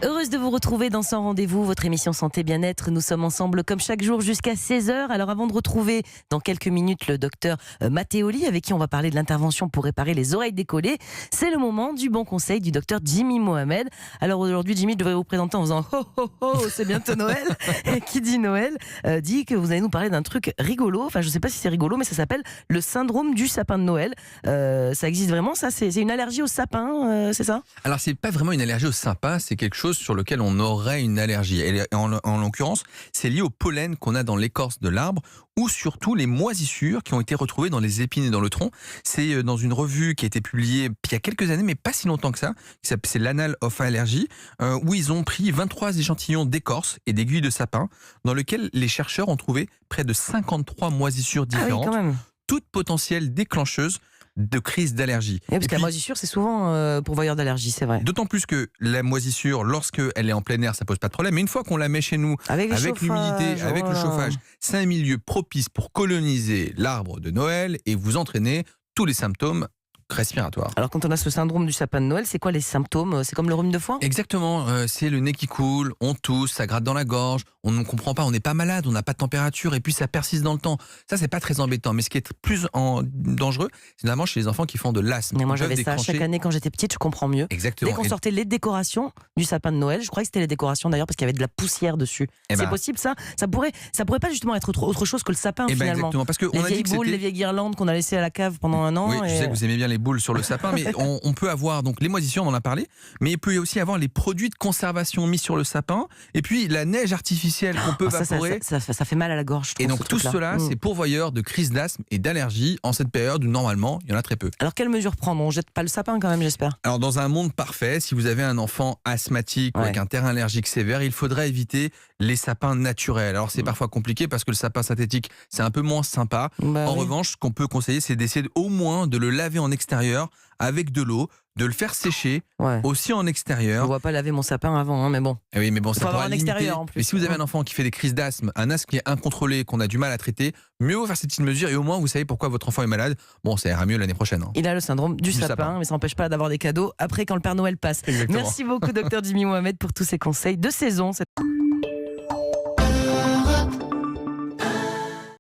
Heureuse de vous retrouver dans Sans Rendez-vous, votre émission Santé Bien-être. Nous sommes ensemble comme chaque jour jusqu'à 16h. Alors avant de retrouver dans quelques minutes le docteur Matteoli, avec qui on va parler de l'intervention pour réparer les oreilles décollées, c'est le moment du bon conseil du docteur Jimmy Mohamed. Alors aujourd'hui, Jimmy, je devrais vous présenter en faisant ho ho ho, c'est bientôt Noël. Et qui dit Noël dit que vous allez nous parler d'un truc rigolo. Enfin, je ne sais pas si c'est rigolo, mais ça s'appelle le syndrome du sapin de Noël. Ça existe vraiment, ça? C'est une allergie au sapin, c'est ça? Alors, c'est pas vraiment une allergie au sapin, c'est quelque chose sur lequel on aurait une allergie. Et en l'occurrence, c'est lié au pollen qu'on a dans l'écorce de l'arbre ou surtout les moisissures qui ont été retrouvées dans les épines et dans le tronc. C'est dans une revue qui a été publiée il y a quelques années, mais pas si longtemps que ça, c'est l'Annal of Allergy, où ils ont pris 23 échantillons d'écorce et d'aiguilles de sapin, dans lequel les chercheurs ont trouvé près de 53 moisissures différentes, quand même. toutes potentielles déclencheuses de crise d'allergie. Oui, parce que la moisissure, c'est souvent pourvoyeur d'allergie, c'est vrai. D'autant plus que la moisissure, lorsqu'elle est en plein air, ça pose pas de problème. Mais une fois qu'on la met chez nous, avec l'humidité, avec le chauffage, c'est un milieu propice pour coloniser l'arbre de Noël et vous entraîner tous les symptômes respiratoires. Alors quand on a ce syndrome du sapin de Noël, c'est quoi les symptômes? C'est comme le rhume de foin? Exactement, c'est le nez qui coule, on tousse, ça gratte dans la gorge, on ne comprend pas, on n'est pas malade, on n'a pas de température et puis ça persiste dans le temps. Ça, c'est pas très embêtant. Mais ce qui est plus dangereux, c'est notamment chez les enfants qui font de l'asthme. Mais moi j'avais ça chaque année quand j'étais petite, je comprends mieux. Exactement. Dès qu'on sortait les décorations du sapin de Noël, je crois que c'était les décorations d'ailleurs parce qu'il y avait de la poussière dessus. C'est possible ça? Ça pourrait pas justement être autre chose que le sapin finalement. Exactement, parce que les vieilles boules, les vieilles guirlandes qu'on a laissées à la cave pendant un an. Oui, je sais que vous aimez bien les boules sur le sapin, mais on peut avoir donc les moisissures, on en a parlé, mais il peut aussi avoir les produits de conservation mis sur le sapin, et puis la neige artificielle qu'on peut vaporer. Ça fait mal à la gorge. Et donc tout cela, c'est pourvoyeur de crises d'asthme et d'allergie en cette période où normalement il y en a très peu. Alors quelles mesures prendre? On jette pas le sapin quand même, j'espère. Alors dans un monde parfait, si vous avez un enfant asthmatique ou avec un terrain allergique sévère, il faudrait éviter les sapins naturels. Alors c'est parfois compliqué parce que le sapin synthétique, c'est un peu moins sympa. Revanche, ce qu'on peut conseiller, c'est d'essayer au moins de le laver en extérieur avec de l'eau, de le faire sécher aussi en extérieur. On ne va pas laver mon sapin avant, mais bon. Oui, mais bon, ça avoir un limiter. extérieur en plus. Mais si vous avez un enfant qui fait des crises d'asthme, un asthme qui est incontrôlé, qu'on a du mal à traiter, mieux vaut faire cette petite mesure et au moins vous savez pourquoi votre enfant est malade. Bon, ça ira mieux l'année prochaine. Il a le syndrome du sapin, mais ça n'empêche pas d'avoir des cadeaux après quand le Père Noël passe. Exactement. Merci beaucoup, docteur Jimmy Mohamed, pour tous ces conseils de saison.